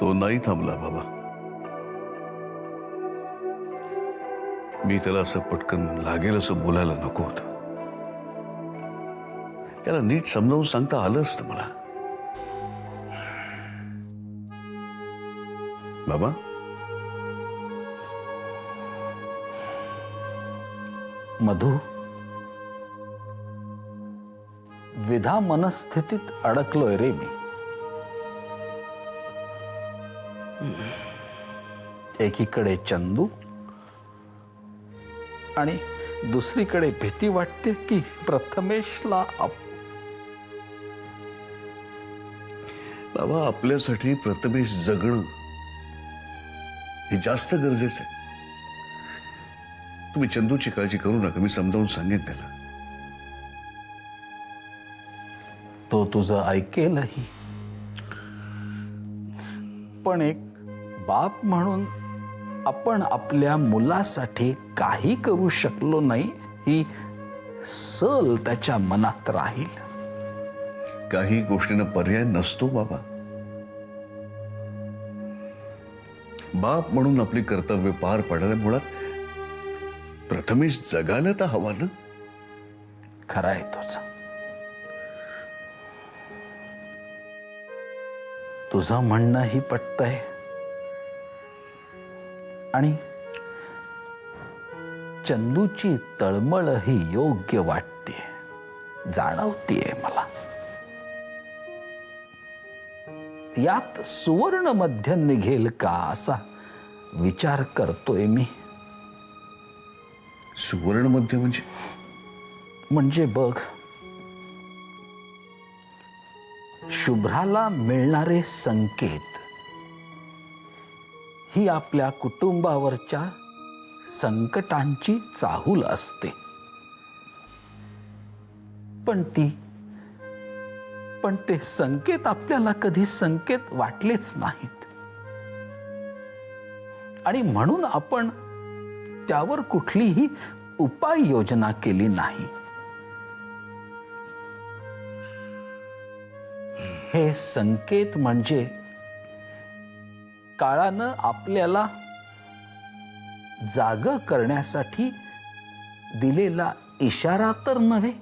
तो नाही थांबला बाबा. मी त्याला असं पटकन लागेल असं बोलायला नको होतं. त्याला नीट समजावून सांगता आलं असतं मला. बाबा, मधु, द्विधा मनस्थितीत अडकलोय रे मी. एकीकडे चंदू आणि दुसरीकडे भीती वाटते की प्रथमेशला बाबा, आपल्यासाठी प्रथमेश जगणं हे जास्त गरजेचं आहे. तुम्ही चंदूची काळजी करू नका, मी समजावून सांगेन त्याला. तो तुझं ऐकेलही, पण एक बाप म्हणून आपण आपल्या मुलासाठी काही करू शकलो नाही ही सल त्याच्या मनात राहील. काही गोष्टींना पर्याय नसतो बाबा. बाप म्हणून आपली कर्तव्य पार पाडायला मुळात प्रथमेश जगायला तर हवा ना. खरं आहे तुझं. तुझं म्हणणंही पटतंय आणि चंदूची तळमळही योग्य वाटते, जाणवतीये मला. यात सुवर्ण मध्य निघेल का असा विचार करतोय मी. सुवर्ण मध्य म्हणजे बघ, शुभ्राला मिळणारे संकेत ही आपल्या कुटुंबावरच्या संकटांची चाहूल असते. पण ते संकेत आपल्याला कधी संकेत वाटलेच नाहीत आणि म्हणून आपण त्यावर कुठलीही उपाययोजना केली नाही. हे संकेत म्हणजे काळानं आपल्याला जाग करण्यासाठी दिलेला इशारा तर नव्हे.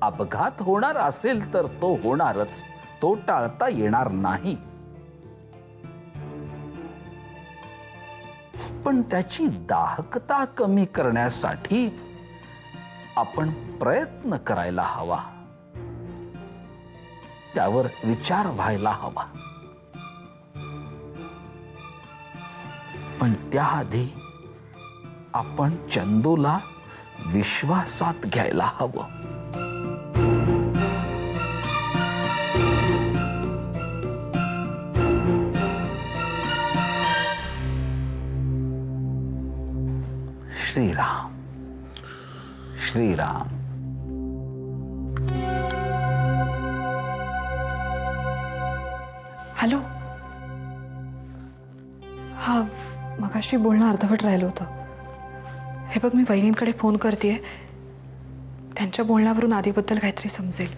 अपघात होणार असेल तर तो होणारच, तो टाळता येणार नाही. पण त्याची दाहकता कमी करण्यासाठी आपण प्रयत्न करायला हवा, त्यावर विचार व्हायला हवा. पण त्याआधी आपण चंदूला विश्वासात घ्यायला हवं. श्रीराम श्रीराम. हॅलो. हा, मगाशी बोलणं अर्धवट राहिलं होतं. हे बघ, मी वहिनींकडे फोन करतेय. त्यांच्या बोलण्यावरून आधीबद्दल काहीतरी समजेल.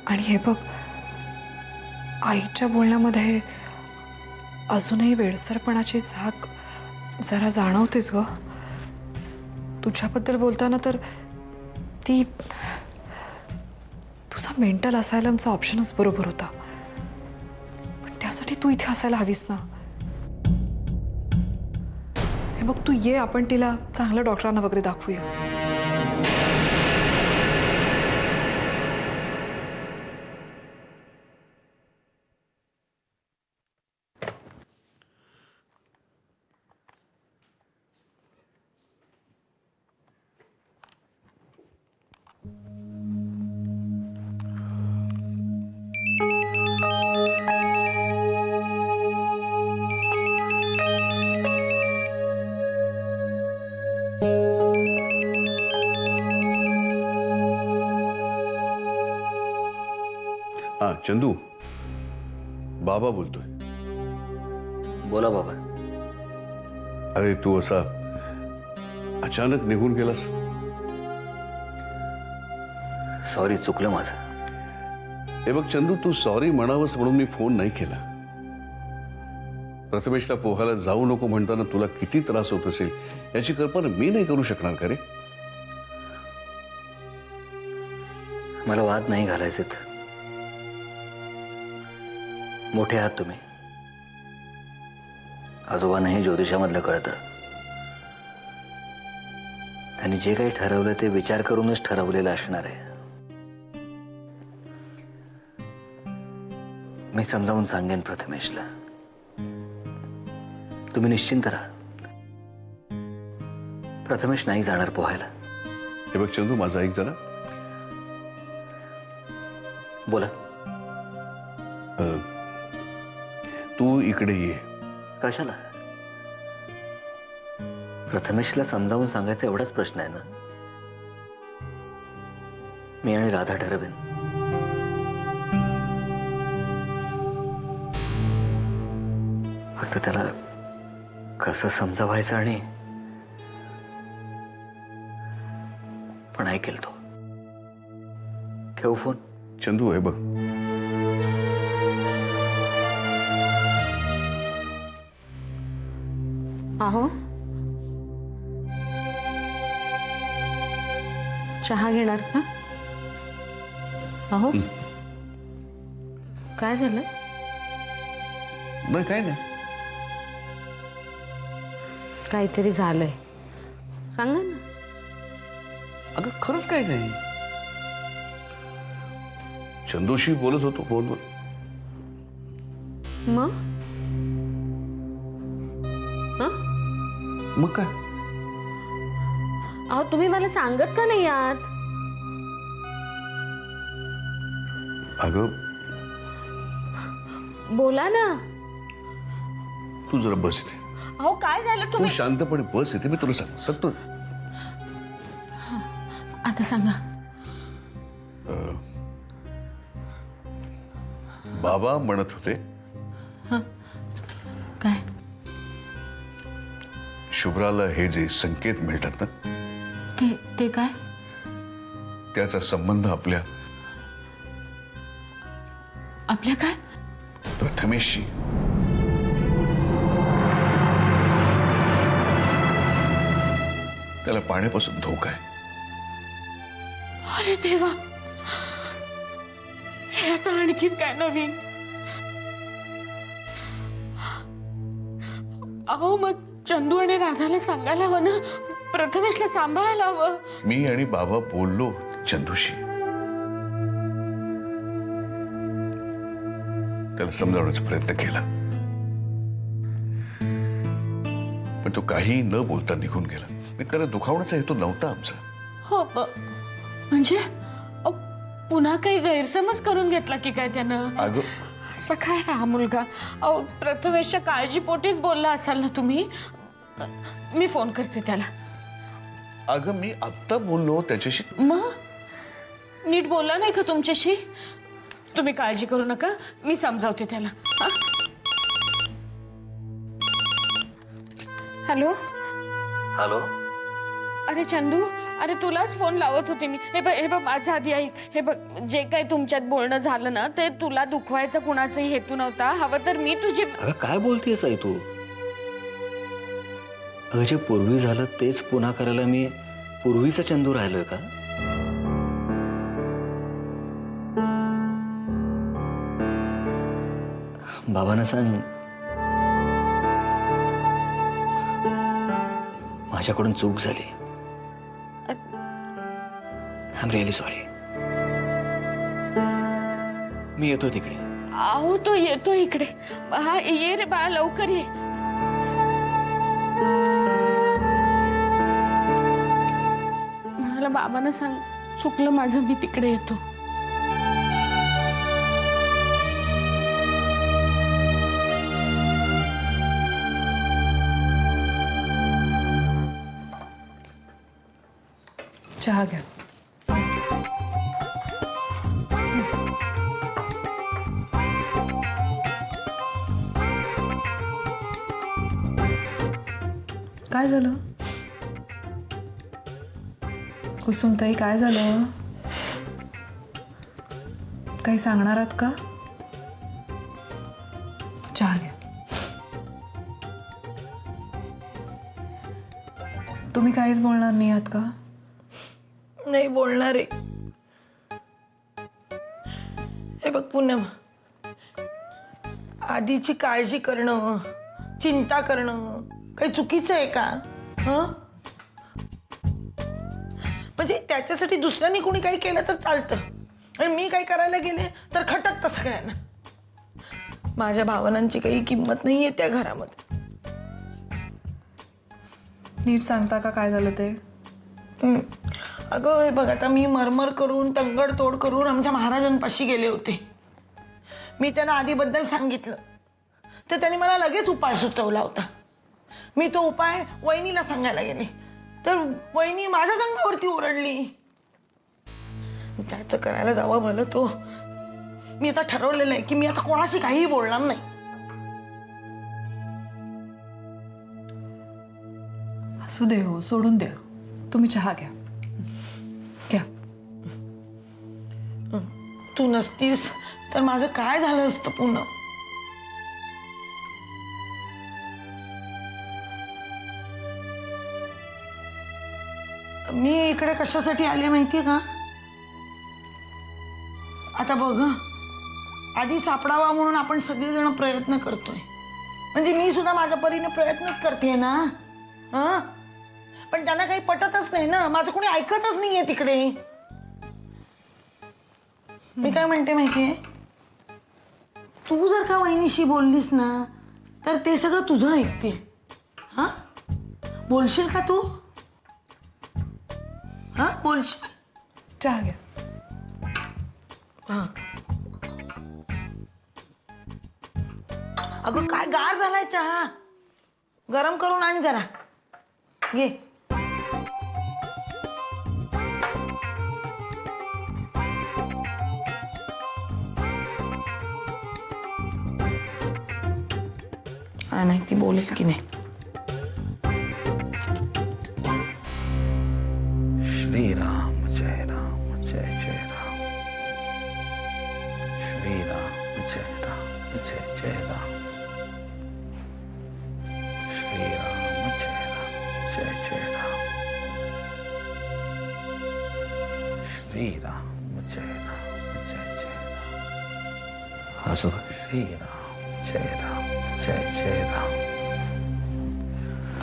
आणि हे बघ, आईच्या बोलण्यामध्ये अजूनही वेडसरपणाची झाक जरा जाणवतेच ग. तुझ्याबद्दल बोलताना तर ती तुझा मेंटल असायलमचा ऑप्शनच बरोबर होता. पण त्यासाठी तू इथे असायला हवीस ना. हे बघ, तू ये, आपण तिला चांगल्या डॉक्टरांना वगैरे दाखवूया. हा, चंदू, बाबा बोलतोय. बोला बाबा. अरे, तू असा अचानक निघून गेलास. सॉरी, चुकलं माझं. हे बघ चंदू, तू सॉरी म्हणावंस म्हणून मी फोन नाही केला. प्रथमेशला पोहायला जाऊ नको म्हणताना तुला किती त्रास होत असेल याची कल्पना मी नाही करू शकणार का रे? मला वाद नाही घालायचेत. मोठे आहात तुम्ही. आजोबांनाही ज्योतिषामधलं कळतं. त्यांनी जे काही ठरवलं ते विचार करूनच ठरवलेलं असणार आहे. मी समजावून सांगेन प्रथमेशला. तुम्ही निश्चिंत राहा. प्रथमेश नाही जाणार पोहायला. हे बघ चंदू, माझा ऐक जरा. बोला. तू इकडे ये. कशाला? प्रथमेशला समजावून सांगायचा एवढाच प्रश्न आहे ना. मी आणि राधा ठरवेन. फक्त त्याला कसं समजावायचं आणि पण ऐकेल तो. ठेवू फोन. चंदू, हे बघ, अहो, चहा घेणार का? अहो, काय झालं? नाही काय नाही. काहीतरी झालंय, सांगा ना. अगं खरंच काय नाही. चंदूशी बोलत होतो फोनवर. मग मग काय? अहो, तुम्ही मला सांगत का नाही आहात? अगं बोला ना. तू जरा बस इथे. अहो, काय झालं? तू तुम्ही शांतपणे बस इथे. मी तुला सांगतो. आता सांगा. बाबा म्हणत होते काय? शुभ्राला हे जे संकेत मिळतात ना, ते काय? त्याचा संबंध आपल्या काय? प्रथमेशशी. त्याला पाण्यापासून धोका आहे. अरे देवा, हे आता आणखीन काय नवीन? अहो, मग चंदू आणि राधाला सांगायला हवं ना. प्रथमेशला सांभाळायला हवं. मी आणि बाबा बोललो चंदूशी. त्याला समजावण्याचा प्रयत्न केला, पण तो काही न बोलता निघून गेला. मी त्याला दुखावण्याचा हेतू नव्हता आमचा. हो, म्हणजे पुन्हा काही गैरसमज करून घेतला की काय त्यानं? अगं असं काय हा मुलगा? अहो, प्रथमेशच्या काळजीपोटीच बोलला असाल ना तुम्ही. मी फोन करते त्याला. अगं मी आत्ता बोललो त्याच्याशी. मग नीट बोलला नाही का तुमच्याशी? तुम्ही काळजी करू नका, मी समजावते त्याला. हॅलो. हॅलो. अरे चंदू, अरे तुलाच फोन लावत होते मी. हे बघ माझ्या आधी ऐक. हे बघ, जे काही तुमच्यात बोलणं झालं ना, ते तुला दुखवायचा कुणाचाही हेतू नव्हता. हवं तर मी तुझी. अगं काय बोलतेस आई तू? अगं जे पूर्वी झालं तेच पुन्हा करायला मी पूर्वीचा चंदू राहिलोय का? बाबांना सांग माझ्याकडून चूक झाली. I am really sorry. मी येतो तिकडे. अहो, तो येतो इकडे. हा, ये रे बाळा, लवकर ये. म्हणाला बाबांना सांग चुकलं माझं, मी तिकडे येतो. चहा घ्या. काय झालं कुसुमताई? काय झालं? काही सांगणार आहात का? चहा घ्या. तुम्ही काहीच बोलणार नाही आहात का? नाही बोलणार आहे. हे बघ पूनम, आधीची काळजी करणं, चिंता करणं काही चुकीचं आहे का? हं? म्हणजे त्याच्यासाठी दुसऱ्यांनी कोणी काही केलं तर चालतं आणि मी काही करायला गेले तर खटकतं सगळ्यांना. माझ्या भावनांची काही किंमत नाहीये त्या घरामध्ये. नीट सांगता का काय झालं ते? अगं हे बघ, आता मी मरमर करून तंगडतोड करून आमच्या महाराजांपाशी गेले होते. मी त्यांना आधीबद्दल सांगितलं तर त्यांनी मला लगेच उपाय सुचवला होता. मी तो उपाय वहिनीला सांगायला गेले तर वहिनी माझ्या संघावरती ओरडली. त्याचं करायला जावं भलं तो. मी आता ठरवलेलं आहे की मी आता कोणाशी काहीही बोलणार नाही. असू दे हो, सोडून द्या. तुम्ही चहा घ्या. घ्या. तू नसतीस तर माझं काय झालं असतं पुन्हा. मी इकडे कशासाठी आले माहितीये का? आता बघ हं, आधी सापडावा म्हणून आपण सगळेजण प्रयत्न करतोय. म्हणजे मी सुद्धा माझ्या परीने प्रयत्नच करते ना. हं? पण त्यांना काही पटतच नाही ना. माझं कोणी ऐकतच नाहीये तिकडे. मी काय म्हणते माहितीये, तू जर का वहिनीशी बोललीस ना तर ते सगळं तुझं ऐकतील. हा, बोलशील का तू? हा, बोलशील? चहा घ्या. हा. अगं काय गार झालाय चहा. गरम करून आण जरा. घे. काय माहिती बोलेल की नाही. श्रीराम जय राम जय जय राम. श्रीराम जय राम जय जय राम. श्रीराम जय राम जय जय राम. श्रीराम जय राम जय जय राम. आजोबा, श्रीराम जय राम जय जय राम.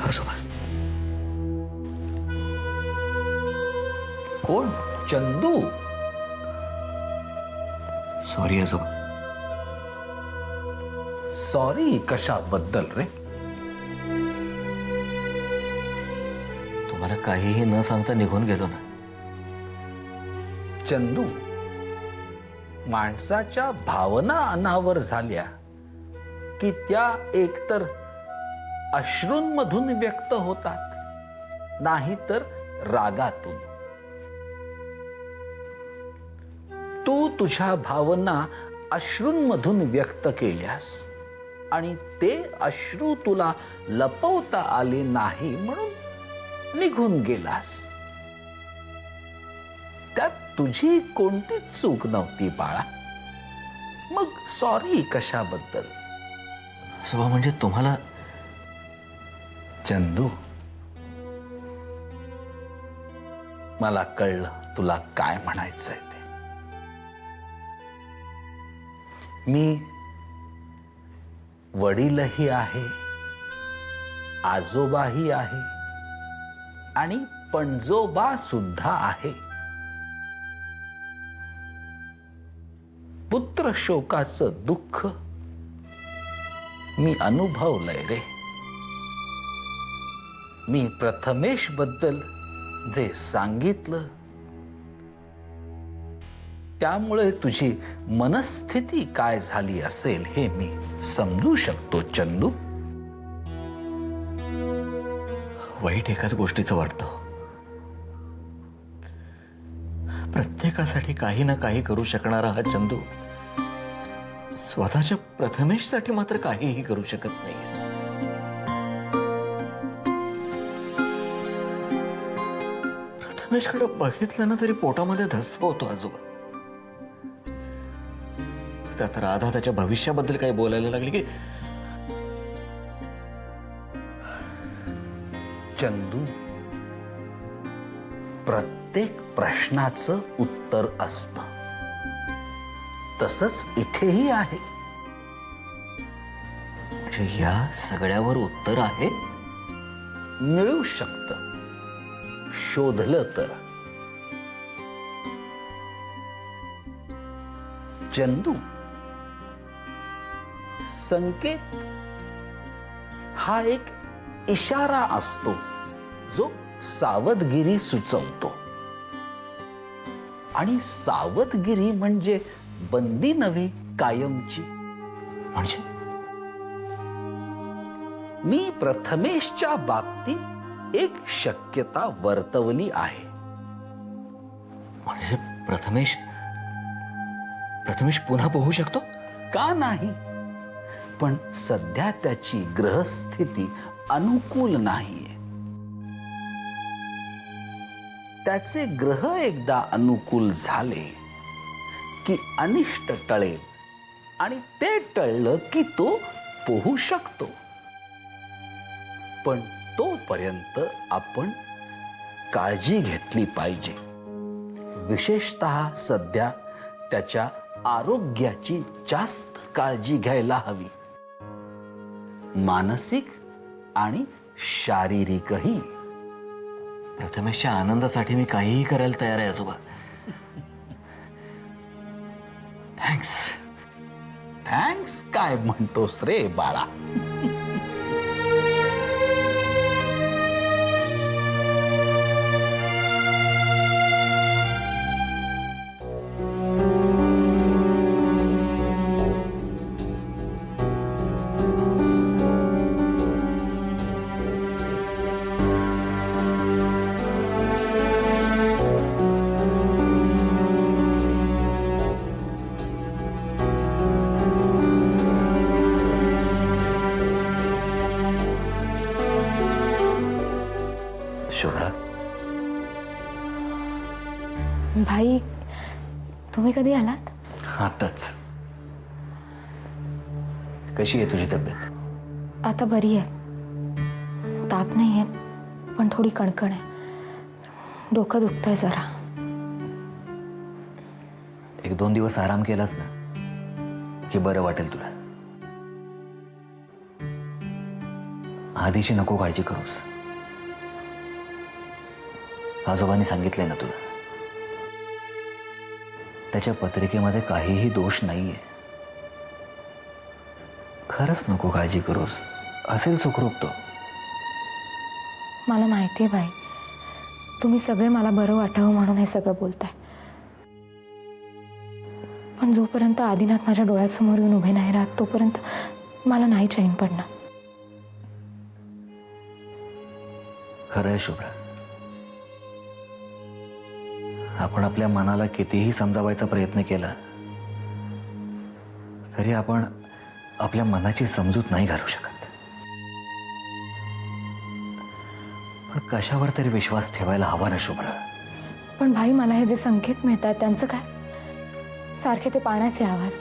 आजोबा, कोण? चंदू? सॉरी आजोबा. सॉरी कशाबद्दल रे? तुम्हाला काहीही न सांगता निघून गेलो ना. चंदू, माणसाच्या भावना अनावर झाल्या की त्या एकतर अश्रूंमधून व्यक्त होतात, नाहीतर रागातून. तू तुझ्या भावना अश्रूंमधून व्यक्त केल्यास आणि ते अश्रू तुला लपवता आले नाही म्हणून निघून गेलास. त्यात तुझी कोणतीच चूक नव्हती बाळा. मग सॉरी कशाबद्दल? आजोबा, म्हणजे तुम्हाला चंदू, मला कळलं तुला काय म्हणायचंय ते. मी वडीलही आहे, आजोबाही आहे आणि पणजोबा सुद्धा आहे. पुत्र शोकाचं दुःख मी अनुभवलंय रे. मी प्रथमेश बद्दल जे सांगितलं त्यामुळे तुझी मनस्थिती काय झाली असेल हे मी समजू शकतो चंदू. वाईट एकाच गोष्टीचं वाटतं. प्रत्येकासाठी काही ना काही करू शकणारा हा चंदू स्वतःच्या प्रथमेशसाठी मात्र काहीही करू शकत नाही. प्रथमेशकडे बघितलं ना तरी पोटामध्ये धस्स होतो आजोबा. त्यात राधा त्याच्या भविष्याबद्दल काही बोलायला लागली की चंदू, प्रत्येक प्रश्नाचं उत्तर असतं. तसंच इथेही आहे. म्हणजे या सगळ्यावर उत्तर आहे. मिळू शकतं शोधलं तर. चंदू, संकेत हा एक इशारा असतो जो सावधगिरी सुचवतो. आणि सावधगिरी म्हणजे बंदी नव्हे कायमची. म्हणजे मी प्रथमेशच्या बाबतीत एक शक्यता वर्तवली आहे. म्हणजे प्रथमेश पुन्हा पोहू शकतो? का नाही? पण सध्या त्याची ग्रहस्थिती अनुकूल नाहीये. त्याचे ग्रह एकदा अनुकूल झाले की अनिष्ट टळेल आणि ते टळलं की तो पोहू शकतो. पण तोपर्यंत आपण काळजी घेतली पाहिजे. विशेषतः सध्या त्याच्या आरोग्याची जास्त काळजी घ्यायला हवी. मानसिक आणि शारीरिकही. प्रथमेशच्या आनंदासाठी मी काहीही करायला तयार आहे आजोबा. थँक्स. थँक्स काय म्हणतोस रे बाळा? शुभ्रा, भाई, तुम्ही कधी आलात? आताच. कशी आहे तुझी तब्येत? आता बरी आहे. ताप नाही आहे, पण थोडी कणकण आहे. डोकं दुखतंय जरा. 1-2 दिवस आराम केलास ना की बरं वाटेल तुला. आधीची नको काळजी करूस. आजोबांनी सांगितलंय ना तुला, त्याच्या पत्रिकेमध्ये काहीही दोष नाहीये. खरंच नको काळजी करूस. असेल सुखरूप तो. मला माहिती आहे भाई, तुम्ही सगळे मला बरं वाटावं म्हणून हे सगळं बोलताय. पण जोपर्यंत आदिनाथ माझ्या डोळ्यासमोर येऊन उभे नाही राहत तोपर्यंत मला नाही चैन पडणार. खरं आहे शुभ्रा, आपण आपल्या मनाला कितीही समजावायचा प्रयत्न केला तरी आपण आपल्या मनाची समजूत नाही घालू शकत. पण कशावर तरी विश्वास ठेवायला हवा ना शुभ्रा. पण भाई, मला हे जे संकेत मिळतात त्यांचं काय? सारखे ते पाण्याचे आवाज,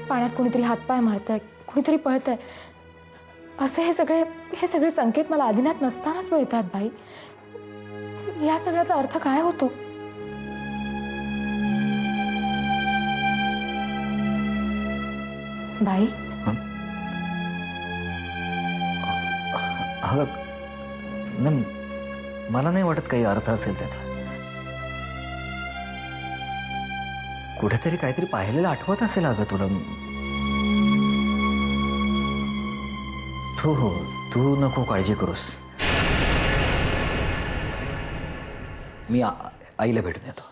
पाण्यात कुणीतरी हातपाय मारतंय, कुणीतरी पळतंय, असे हे सगळे संकेत मला आदिनाथ नसतानाच मिळतात भाई. या सगळ्याचा अर्थ काय होतो? भाई, अगं नाही, मला नाही वाटत काही अर्थ असेल त्याचा. कुठेतरी काहीतरी पाहिलेलं आठवत असेल अगं तुला. तू नको काळजी करूस. मी आईला भेटून येतो.